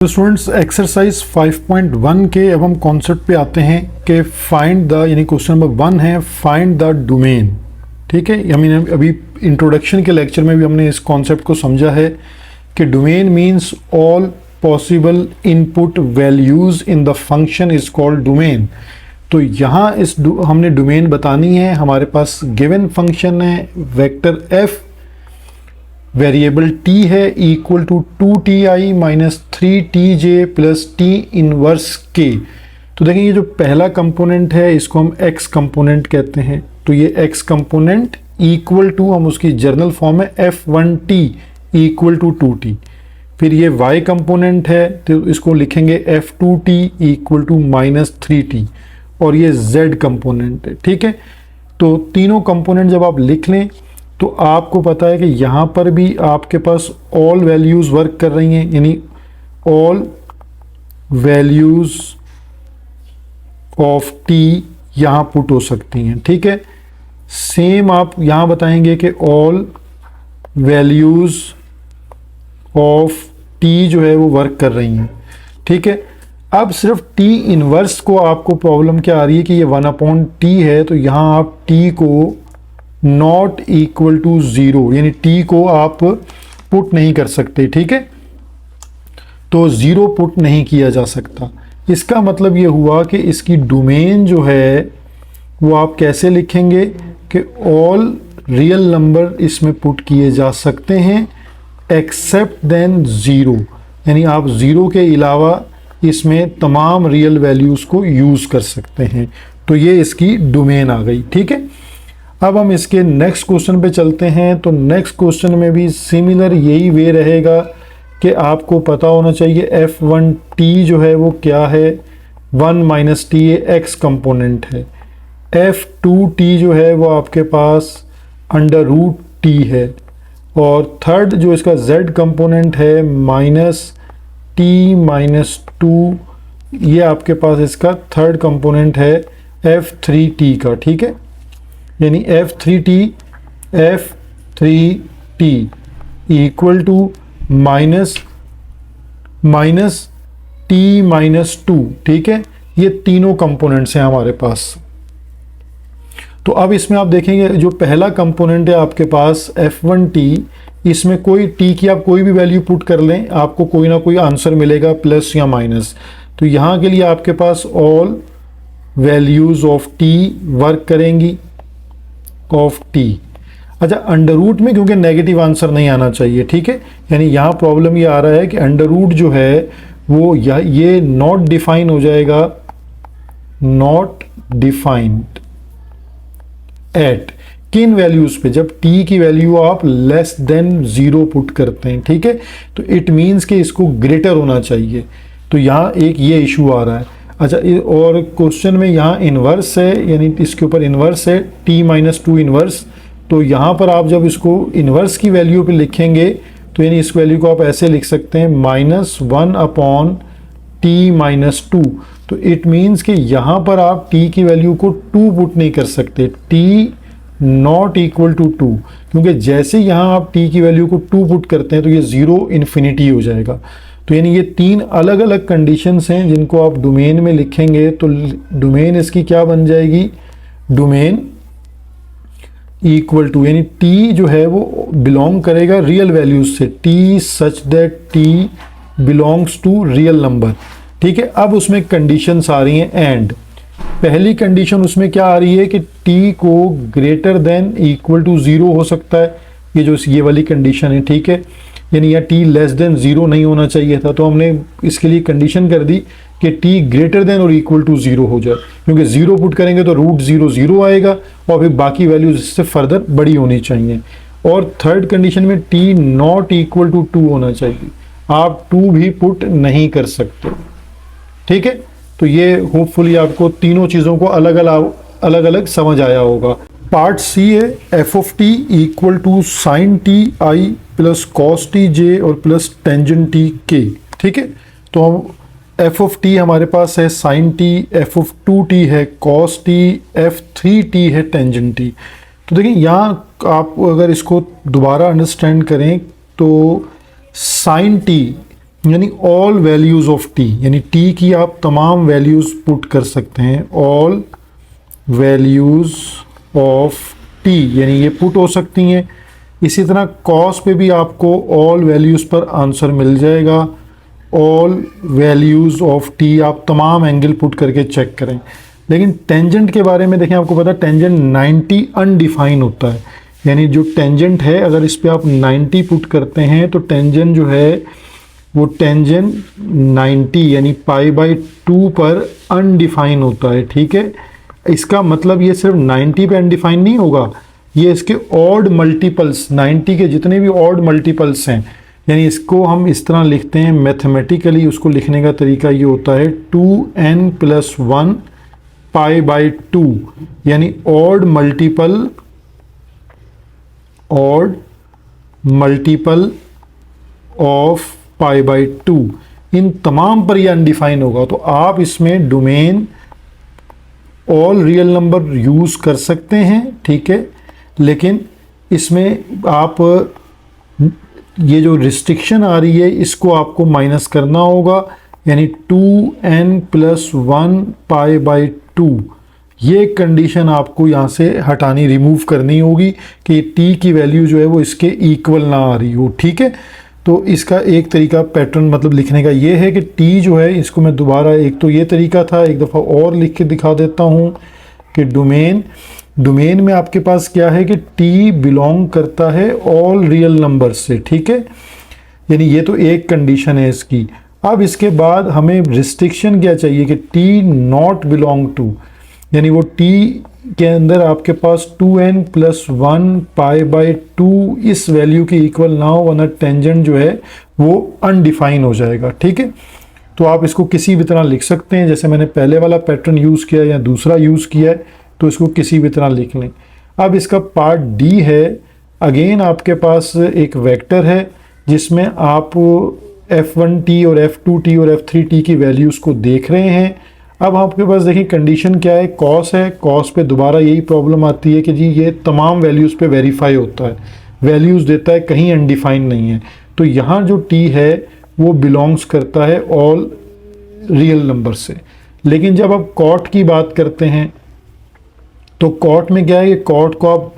तो students exercise 5.1 के अब हम कॉन्सेप्ट पे आते हैं कि फाइंड द, यानी क्वेश्चन नंबर 1 है फाइंड द डोमेन। ठीक है, हमने अभी इंट्रोडक्शन के लेक्चर में भी हमने इस कॉन्सेप्ट को समझा है कि domain means all possible input values in the function is called domain. तो यहाँ हमने डोमेन बतानी है। हमारे पास गिवन फंक्शन है वेक्टर एफ, वेरिएबल t है equal to 2ti minus 3tj plus t inverse k। तो देखिए ये जो पहला कंपोनेंट है इसको हम x कंपोनेंट कहते हैं। तो ये x कंपोनेंट इक्वल टू, हम उसकी जर्नल फॉर्म है f1t इक्वल टू 2t। फिर ये y कंपोनेंट है तो इसको लिखेंगे f2t equal to minus 3t। और ये z कंपोनेंट है। ठीक है, तो तीनों कंपोनेंट जब आप लिख लें तो आपको पता है कि यहाँ पर भी आपके पास ऑल वैल्यूज़ वर्क कर रही हैं, यानी ऑल वैल्यूज़ ऑफ t यहाँ पुट हो सकती हैं। ठीक है, सेम आप यहाँ बताएंगे कि ऑल वैल्यूज़ ऑफ t जो है वो वर्क कर रही हैं। ठीक है, अब सिर्फ t इनवर्स को आपको प्रॉब्लम क्या आ रही है कि ये 1/t है, तो यहाँ आप t को नॉट इक्वल टू 0 यानी t को आप पुट नहीं कर सकते। ठीक है, तो 0 पुट नहीं किया जा सकता। इसका मतलब ये हुआ कि इसकी डोमेन जो है वो आप कैसे लिखेंगे कि ऑल रियल नंबर इसमें पुट किए जा सकते हैं एक्सेप्ट देन 0, यानी आप 0 के अलावा इसमें तमाम रियल वैल्यूज़ को यूज़ कर सकते हैं। तो ये इसकी डोमेन आ गई। ठीक है, अब हम इसके नेक्स्ट क्वेश्चन पे चलते हैं। तो नेक्स्ट क्वेश्चन में भी सिमिलर यही वे रहेगा कि आपको पता होना चाहिए f1t जो है वो क्या है, 1 माइनस टी एक्स कंपोनेंट है। f2t जो है वो आपके पास अंडर रूट t है। और थर्ड जो इसका z कंपोनेंट है माइनस t माइनस 2, ये आपके पास इसका थर्ड कंपोनेंट है f3t का। ठीक है, यानी f3t equal to minus t minus 2। ठीक है, ये तीनों कंपोनेंट्स हैं हमारे पास। तो अब इसमें आप देखेंगे जो पहला कंपोनेंट है आपके पास f1t, इसमें कोई t की आप कोई भी वैल्यू पुट कर लें आपको कोई ना कोई आंसर मिलेगा प्लस या माइनस। तो यहाँ के लिए आपके पास all values of t work करेंगी ऑफ t। अच्छा, अंडर रूट में क्योंकि नेगेटिव आंसर नहीं आना चाहिए। ठीक है, यानी यहाँ प्रॉब्लम ये आ रहा है कि अंडर रूट जो है वो ये नॉट डिफाइन हो जाएगा, नॉट डिफाइंड एट किन वैल्यूज पे, जब t की वैल्यू आप लेस देन 0 पुट करते हैं। ठीक है, तो इट मीन्स कि इसको ग्रेटर होना चाहिए। तो यहाँ एक ये इशू आ रहा है। अच्छा, और क्वेश्चन में यहाँ इन्वर्स है, यानी इसके ऊपर इन्वर्स है t माइनस 2 इन्वर्स। तो यहाँ पर आप जब इसको इन्वर्स की वैल्यू पे लिखेंगे तो यानी इस वैल्यू को आप ऐसे लिख सकते हैं -1/t माइनस 2। तो इट मीन्स कि यहाँ पर आप t की वैल्यू को 2 पुट नहीं कर सकते, t नॉट इक्वल टू 2, क्योंकि जैसे यहाँ आप t की वैल्यू को 2 पुट करते हैं तो ये 0 इन्फिनिटी हो जाएगा। तो यानी ये तीन अलग अलग कंडीशंस हैं जिनको आप डोमेन में लिखेंगे। तो डोमेन इसकी क्या बन जाएगी, डोमेन इक्वल टू, यानी t जो है वो बिलोंग करेगा रियल वैल्यूज से, t such that t belongs to real number. ठीक है, अब उसमें कंडीशंस आ रही हैं एंड। पहली कंडीशन उसमें क्या आ रही है कि t को ग्रेटर देन इक्वल टू 0 हो सकता है, ये वाली कंडीशन है। ठीक है, यानी यह t लेस देन 0 नहीं होना चाहिए था, तो हमने इसके लिए कंडीशन कर दी कि t ग्रेटर देन और इक्वल टू 0 हो जाए, क्योंकि 0 पुट करेंगे तो √0 आएगा और फिर बाकी वैल्यूज इससे फर्दर बड़ी होनी चाहिए। और थर्ड कंडीशन में t नॉट इक्वल टू 2 होना चाहिए, आप 2 भी पुट नहीं कर सकते। ठीक है, तो ये होपफुली आपको तीनों चीज़ों को अलग अलग समझ आया होगा। पार्ट सी है f(t) equal to sine T I plus cos T J और प्लस टेंजेंट टी के। ठीक है, तो हम f(t) हमारे पास है साइन टी, f(2t) है कॉस टी, f(3t) है टेंजेंट टी। तो देखिए यहाँ आप अगर इसको दोबारा अंडरस्टैंड करें तो साइन टी यानी ऑल वैल्यूज़ ऑफ टी, यानी टी की आप तमाम वैल्यूज़ पुट कर सकते हैं। ऑल वैल्यूज़ ऑफ टी यानी ये पुट हो सकती हैं। इसी तरह कॉस पे भी आपको ऑल वैल्यूज़ पर आंसर मिल जाएगा। ऑल वैल्यूज़ ऑफ टी आप तमाम एंगल पुट करके चेक करें। लेकिन टेंजेंट के बारे में देखें, आपको पता है टेंजेंट 90 अनडिफाइन होता है, यानी जो टेंजेंट है अगर इस पे आप 90 पुट करते हैं तो टेंजेंट जो है वो टेंजेंट 90 यानी π/2 पर अनडिफाइन होता है। ठीक है, इसका मतलब ये सिर्फ 90 पे अनडिफाइन नहीं होगा, ये इसके ऑड मल्टीपल्स 90 के जितने भी ऑड मल्टीपल्स हैं, यानी इसको हम इस तरह लिखते हैं मैथमेटिकली। उसको लिखने का तरीका ये होता है 2n+1 π/2 यानी ऑड मल्टीपल ऑफ π/2, इन तमाम पर ये अनडिफाइन होगा। तो आप इसमें domain all real number use कर सकते हैं, ठीक है, लेकिन इसमें आप ये जो रिस्ट्रिक्शन आ रही है इसको आपको माइनस करना होगा, यानी 2n+1 π/2 ये कंडीशन आपको यहाँ से हटानी, रिमूव करनी होगी कि t की वैल्यू जो है वो इसके इक्वल ना आ रही हो। ठीक है, तो इसका एक तरीका पैटर्न मतलब लिखने का ये है कि t जो है इसको मैं दोबारा, एक तो ये तरीका था, एक दफ़ा और लिख के दिखा देता हूँ कि डोमेन में आपके पास क्या है कि t बिलोंग करता है ऑल रियल नंबर से। ठीक है, यानी ये तो एक कंडीशन है इसकी। अब इसके बाद हमें रिस्ट्रिक्शन क्या चाहिए कि t नॉट बिलोंग टू, यानी वो t के अंदर आपके पास 2n+1 π/2 इस वैल्यू के इक्वल ना हो, वरना टेंजेंट जो है वो अनडिफाइन हो जाएगा। ठीक है, तो आप इसको किसी भी तरह लिख सकते हैं, जैसे मैंने पहले वाला पैटर्न यूज़ किया या दूसरा यूज़ किया है, तो इसको किसी भी तरह लिख लें। अब इसका पार्ट डी है, अगेन आपके पास एक वेक्टर है जिसमें आप f1t और f2t और f3t की वैल्यूज़ को देख रहे हैं। अब आपके पास देखिए कंडीशन क्या है, कॉस है, कॉस पे दोबारा यही प्रॉब्लम आती है कि जी ये तमाम वैल्यूज़ पे वेरीफाई होता है, वैल्यूज़ देता है, कहीं अनडिफाइन नहीं है। तो यहाँ जो t है वो बिलोंग्स करता है ऑल रियल नंबर से। लेकिन जब आप कॉट की बात करते हैं तो कॉट में क्या है, कि कॉट को आप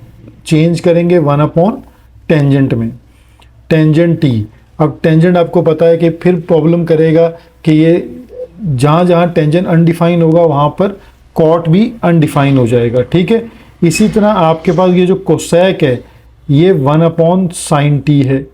चेंज करेंगे 1/टेंजेंट में, टेंजेंट t। अब टेंजेंट आपको पता है कि फिर प्रॉब्लम करेगा कि ये जहाँ जहाँ टेंजेंट अनडिफाइन होगा वहाँ पर कॉट भी अनडिफाइन हो जाएगा। ठीक है, इसी तरह आपके पास ये जो कोसेक है ये 1/sin t है।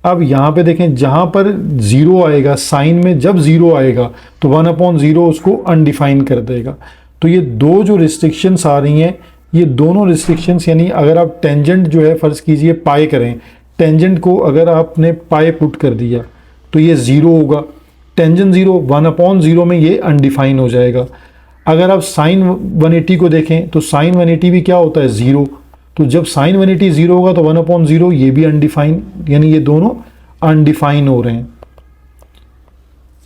अब यहाँ पे देखें जहाँ पर ज़ीरो आएगा, साइन में जब ज़ीरो आएगा तो 1/0 उसको अनडिफाइन कर देगा। तो ये दो जो रिस्ट्रिक्शंस आ रही हैं, ये दोनों रिस्ट्रिक्शंस, यानी अगर आप टेंजेंट जो है फ़र्ज़ कीजिए पाई करें, टेंजेंट को अगर आपने पाई पुट कर दिया तो ये ज़ीरो होगा, टेंजेंट ज़ीरो, 1/0 में ये अनडिफाइन हो जाएगा। अगर आप साइन 180 को देखें तो साइन 180 भी क्या होता है, ज़ीरो। तो जब साइन 180 ज़ीरो होगा तो 1/0 ये भी अनडिफाइन, यानी ये दोनों अनडिफाइन हो रहे हैं।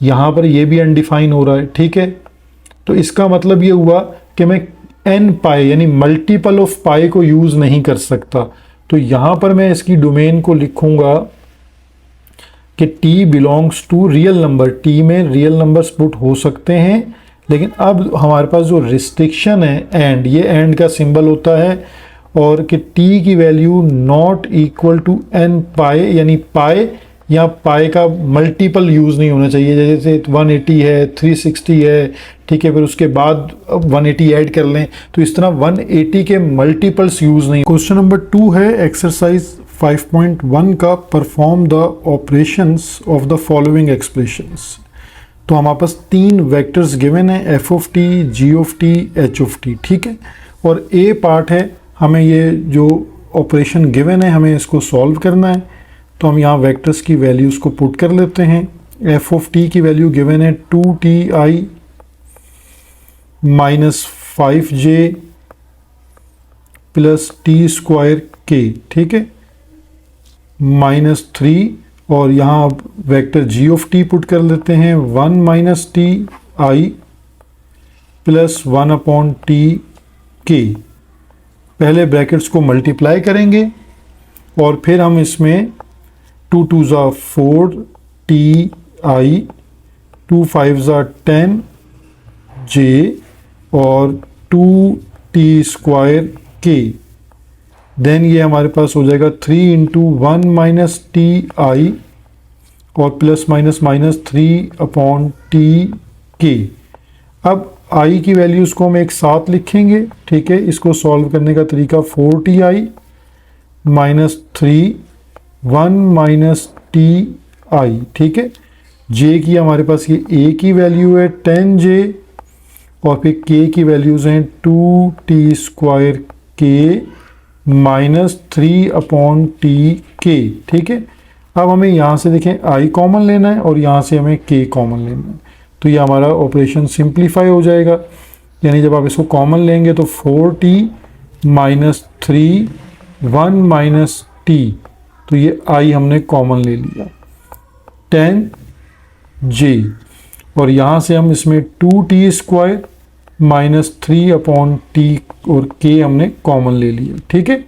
यहाँ पर ये भी अनडिफाइन हो रहा है। ठीक है, तो इसका मतलब ये हुआ कि मैं n पाई यानी मल्टीपल ऑफ पाई को यूज़ नहीं कर सकता। तो यहाँ पर मैं इसकी डोमेन को लिखूँगा कि t belongs to real number, t में रियल नंबर्स पुट हो सकते हैं, लेकिन अब हमारे पास जो रिस्ट्रिक्शन है एंड, ये एंड का सिंबल होता है, और कि t की value not equal to n pi, यानी पाई या पाई का मल्टीपल यूज़ नहीं होना चाहिए। जैसे 180 है, 360 है, ठीक है, फिर उसके बाद 180 ऐड कर लें, तो इस तरह 180 के मल्टीपल्स यूज़ नहीं। क्वेश्चन नंबर 2 है एक्सरसाइज 5.1 का, perform the operations of the following expressions. तो हमारे पास तीन वेक्टर्स गिवन है, F of T, G of T, H of T. ठीक है, और ए पार्ट है, हमें ये जो ऑपरेशन गिवन है हमें इसको सॉल्व करना है। तो हम यहाँ वेक्टर्स की वैल्यूज़ को पुट कर लेते हैं। एफ ऑफ टी की वैल्यू गिवन है 2ti minus 5j plus t²k, ठीक है, -3, और यहाँ अब vector g of T put कर लेते हैं 1 - ti प्लस 1/t k। पहले ब्रैकेट्स को मल्टीप्लाई करेंगे और फिर हम इसमें 2 × 4 t आई, 2 5 10 जे और 2t स्क्वायर के। देन ये हमारे पास हो जाएगा 3 इंटू 1 माइनस टी आई और plus minus minus 3 upon T के। अब आई की वैल्यूज़ को हम एक साथ लिखेंगे, ठीक है। इसको सॉल्व करने का तरीका 4t I minus 3 1 minus T I, ठीक है। जे की हमारे पास ये ए की वैल्यू है 10j और फिर के की वैल्यूज़ हैं 2t स्क्वायर के माइनस 3 अपॉन टी के, ठीक है। अब हमें यहाँ से देखें आई कॉमन लेना है और यहाँ से हमें के कॉमन लेना है, तो ये हमारा ऑपरेशन सिंप्लीफाई हो जाएगा। यानी जब आप इसको कॉमन लेंगे तो 4t माइनस 3 1 माइनस टी, तो ये आई हमने कॉमन ले लिया 10j और यहाँ से हम इसमें 2t square minus 3 upon T और के हमने कॉमन ले लिया, ठीक है।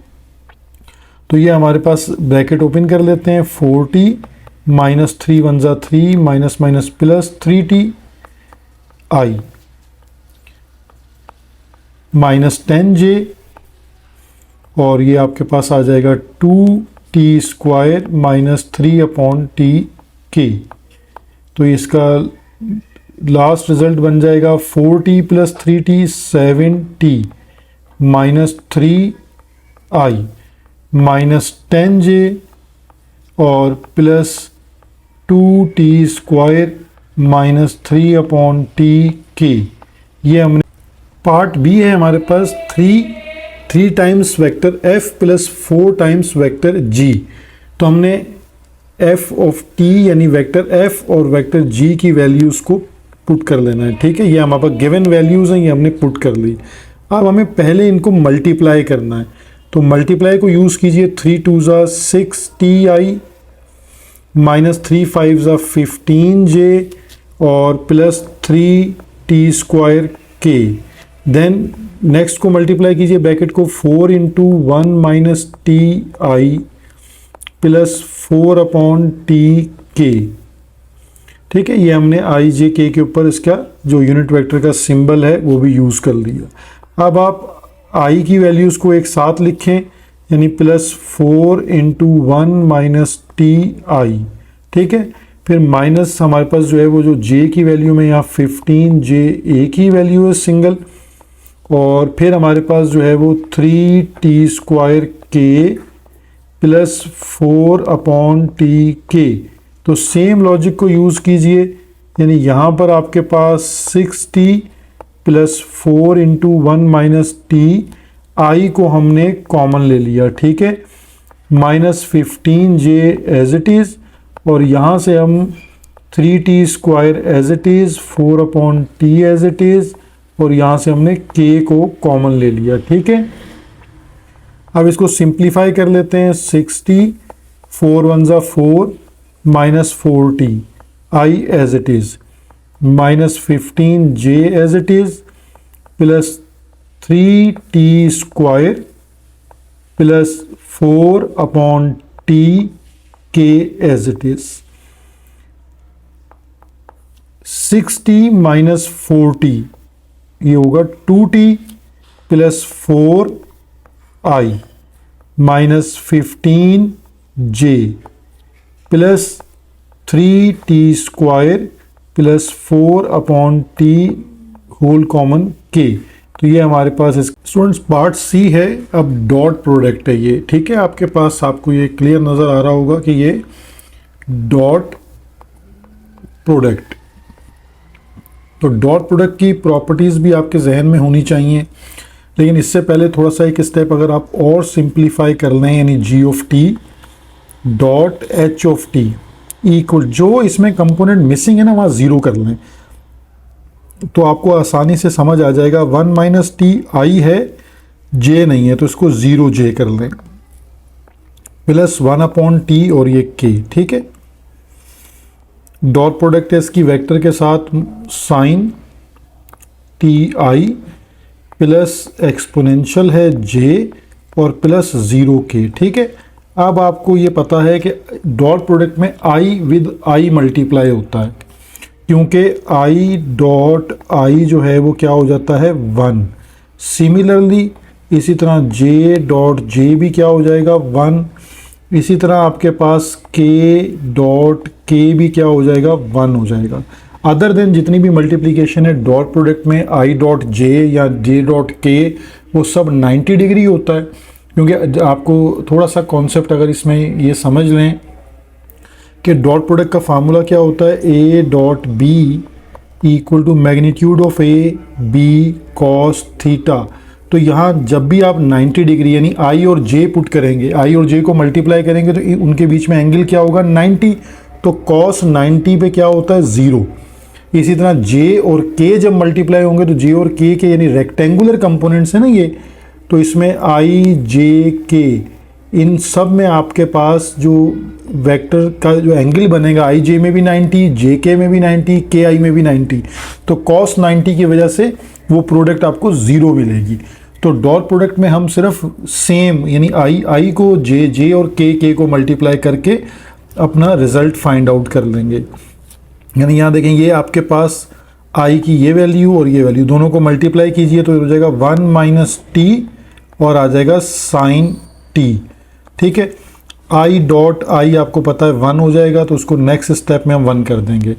तो ये हमारे पास ब्रैकेट ओपन कर लेते हैं 4t माइनस 3 1 जा 3 माइनस माइनस प्लस 3t आई माइनस 10j और ये आपके पास आ जाएगा 2t square minus 3 upon T के। तो इसका लास्ट रिजल्ट बन जाएगा 4t plus 3t 7t minus 3i minus 10j और plus 2t square minus 3 upon T के। ये हमने पार्ट बी है हमारे पास 3 times vector f plus 4 times vector g। तो हमने f ऑफ t यानी वेक्टर f और वेक्टर g की वैल्यूज़ को पुट कर लेना है, ठीक है। ये हमारे पास गिवन वैल्यूज़ हैं, ये हमने पुट कर ली। अब हमें पहले इनको मल्टीप्लाई करना है, तो मल्टीप्लाई को यूज़ कीजिए 3 2 जा 6ti माइनस 3 5 जा 15j और प्लस 3t स्क्वायर के। देन नेक्स्ट को मल्टीप्लाई कीजिए ब्रैकेट को 4 into 1 minus T I plus 4 upon T के, ठीक है। ये हमने आई जे के ऊपर इसका जो यूनिट वेक्टर का सिंबल है वो भी यूज़ कर लिया। अब आप आई की वैल्यूज़ को एक साथ लिखें, यानी plus 4 into 1 minus T I, ठीक है। फिर माइनस हमारे पास जो है वो जो जे की वैल्यू में यहाँ 15j ए की वैल्यू है सिंगल और फिर हमारे पास जो है वो 3t स्क्वायर के प्लस 4 अपॉन टी के। तो सेम लॉजिक को यूज़ कीजिए, यानी यहाँ पर आपके पास 6t plus 4 into 1 minus T I को हमने कॉमन ले लिया, ठीक है। Minus 15j as it is और यहाँ से हम 3t square as it is 4 upon T as it is और यहाँ से हमने k को कॉमन ले लिया, ठीक है। अब इसको सिंप्लीफाई कर लेते हैं 6t 4 1 जा 4 minus 4t I as it is minus 15j as it is plus 3t square plus 4 upon T के as it is 6t minus 4t ये होगा 2t plus 4i minus 15j plus 3t square plus 4 upon T whole common के। तो ये हमारे पास students part C है। अब dot product है ये, ठीक है। आपके पास आपको ये क्लियर नज़र आ रहा होगा कि ये डॉट प्रोडक्ट, तो डॉट प्रोडक्ट की प्रॉपर्टीज़ भी आपके जहन में होनी चाहिए। लेकिन इससे पहले थोड़ा सा एक स्टेप अगर आप और सिंप्लीफाई कर लें, यानी G of T dot H of T equal, जो इसमें कंपोनेंट मिसिंग है ना वहाँ ज़ीरो कर लें तो आपको आसानी से समझ आ जाएगा। 1 माइनस टी आई है, जे नहीं है, तो इसको 0j कर लें प्लस 1 अपॉन टी और ये के, ठीक है। डॉट प्रोडक्ट है इसकी वेक्टर के साथ sine T I plus exponential है जे और प्लस 0k, ठीक है। अब आपको ये पता है कि डॉट प्रोडक्ट में आई विद आई मल्टीप्लाई होता है, क्योंकि आई डॉट आई जो है वो क्या हो जाता है 1। सिमिलरली इसी तरह जे डॉट जे भी क्या हो जाएगा 1। इसी तरह आपके पास के डॉट के भी क्या हो जाएगा 1 हो जाएगा। अदर देन जितनी भी मल्टीप्लिकेशन है डॉट प्रोडक्ट में आई डॉट जे या जे डॉट के, वो सब 90 डिग्री होता है। क्योंकि आपको थोड़ा सा कॉन्सेप्ट अगर इसमें ये समझ लें कि डॉट प्रोडक्ट का फार्मूला क्या होता है, A dot B equal to magnitude of A B cos theta. तो यहाँ जब भी आप 90 डिग्री यानी आई और जे पुट करेंगे, आई और जे को मल्टीप्लाई करेंगे तो उनके बीच में एंगल क्या होगा 90, तो कॉस 90 पे क्या होता है 0। इसी तरह जे और के जब मल्टीप्लाई होंगे तो जे और के यानी रेक्टेंगुलर कंपोनेंट्स है ना ये, तो इसमें आई जे के इन सब में आपके पास जो वेक्टर का जो एंगल बनेगा आई जे में भी 90, जे के में भी 90, के आई में भी 90, तो कॉस 90 की वजह से वो प्रोडक्ट आपको 0 मिलेगी। तो डॉट प्रोडक्ट में हम सिर्फ सेम यानी आई को जे और के को मल्टीप्लाई करके अपना रिजल्ट फाइंड आउट कर लेंगे। यानी यहाँ देखें ये आपके पास आई की ये वैल्यू और ये वैल्यू दोनों को मल्टीप्लाई कीजिए तो हो जाएगा 1 माइनस टी और आ जाएगा साइन टी। ठीक है, आई डॉट आई आपको पता है 1 हो जाएगा, तो उसको नेक्स्ट स्टेप में हम 1 कर देंगे।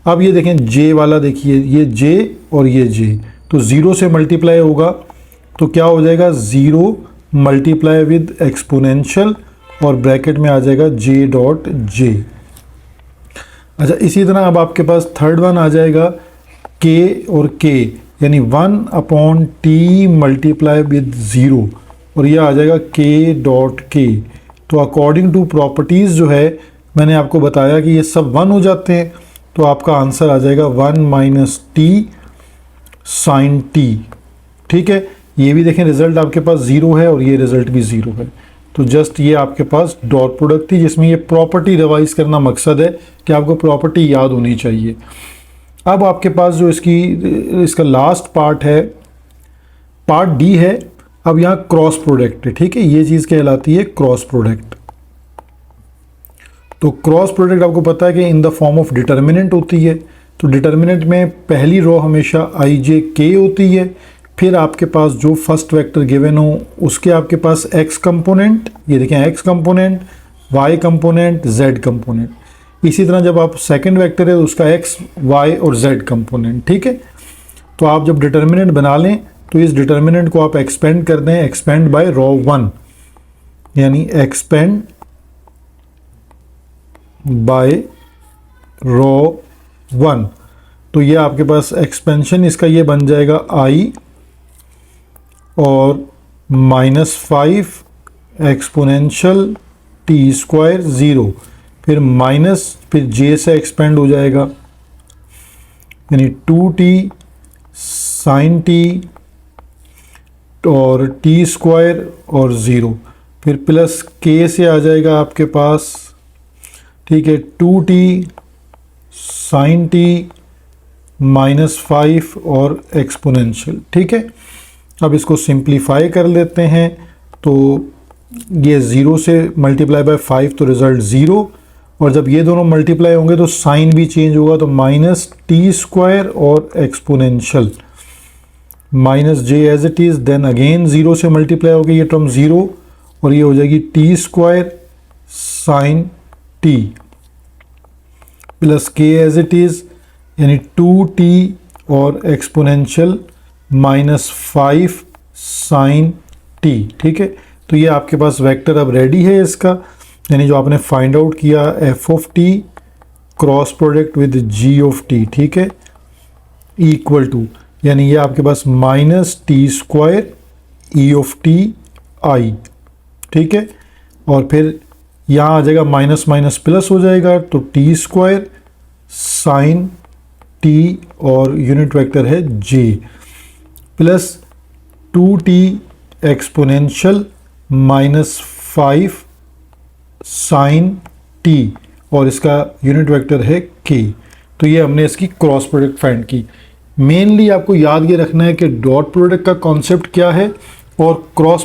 अब ये देखें जे वाला, देखिए ये जे और ये जे, तो 0 से मल्टीप्लाई होगा तो क्या हो जाएगा 0 मल्टीप्लाई विद एक्सपोनेंशियल और ब्रैकेट में आ जाएगा जे डॉट जे। अच्छा, इसी तरह अब आपके पास थर्ड वन आ जाएगा के और के यानी 1 अपॉन टी मल्टीप्लाई विद 0 और ये आ जाएगा के डॉट के। तो अकॉर्डिंग टू प्रॉपर्टीज़ जो है मैंने आपको बताया कि ये सब 1 हो जाते हैं, तो आपका आंसर आ जाएगा 1 माइनस टी साइन टी। ठीक है, ये भी देखें रिजल्ट आपके पास 0 है और ये रिजल्ट भी 0 है। तो जस्ट ये आपके पास डॉट प्रोडक्ट थी जिसमें ये प्रॉपर्टी रिवाइज करना मकसद है कि आपको प्रॉपर्टी याद होनी चाहिए। अब आपके पास जो इसका लास्ट पार्ट है, पार्ट डी है। अब यहाँ क्रॉस प्रोडक्ट है, ठीक है, ये चीज़ कहलाती है क्रॉस प्रोडक्ट। तो क्रॉस प्रोडक्ट आपको पता है कि in the form of determinant होती है। तो डिटर्मिनेंट में पहली रो हमेशा आई जे के होती है, फिर आपके पास जो फर्स्ट वेक्टर गिवन हो उसके आपके पास एक्स कंपोनेंट, ये देखें X component, Y component, Z component. इसी तरह जब आप सेकंड वेक्टर है तो उसका एक्स वाई और जेड कंपोनेंट। ठीक है, तो आप जब डिटर्मिनेंट बना लें तो इस डिटर्मिनेंट को आप एक्सपेंड कर दें, एक्सपेंड बाय रो 1 यानी एक्सपेंड बाय रो 1। तो ये आपके पास एक्सपेंशन इसका ये बन जाएगा आई और -5 एक्सपोनेंशियल टी स्क्वायर 0, फिर माइनस, फिर जे से एक्सपेंड हो जाएगा यानी 2t साइन टी और टी स्क्वायर और 0, फिर प्लस के से आ जाएगा आपके पास, ठीक है, 2t साइन टी -5 और एक्सपोनेंशियल। ठीक है, अब इसको सिंप्लीफाई कर लेते हैं तो ये 0 से मल्टीप्लाई बाय 5 तो रिज़ल्ट 0, और जब ये दोनों मल्टीप्लाई होंगे तो साइन भी चेंज होगा, तो माइनस टी स्क्वायर और exponential minus J as it is, then again 0 से मल्टीप्लाई होगी ये टर्म 0 और ये हो जाएगी T square sine T plus के एज इट इज़ यानी 2t और एक्सपोनेंशियल -5 साइन टी। ठीक है, तो ये आपके पास वेक्टर अब रेडी है इसका, यानी जो आपने फाइंड आउट किया F of T cross product with G of T. ठीक है, इक्वल टू यानी ये आपके पास minus T square E of T I. ठीक है, और फिर यहाँ आ जाएगा माइनस माइनस प्लस हो जाएगा, तो टी स्क्वायर साइन टी और यूनिट वेक्टर है J plus 2t exponential -5 sine T और इसका यूनिट वेक्टर है k। तो ये हमने इसकी क्रॉस प्रोडक्ट फाइंड की। मेनली आपको याद ये रखना है कि डॉट प्रोडक्ट का कॉन्सेप्ट क्या है और क्रॉस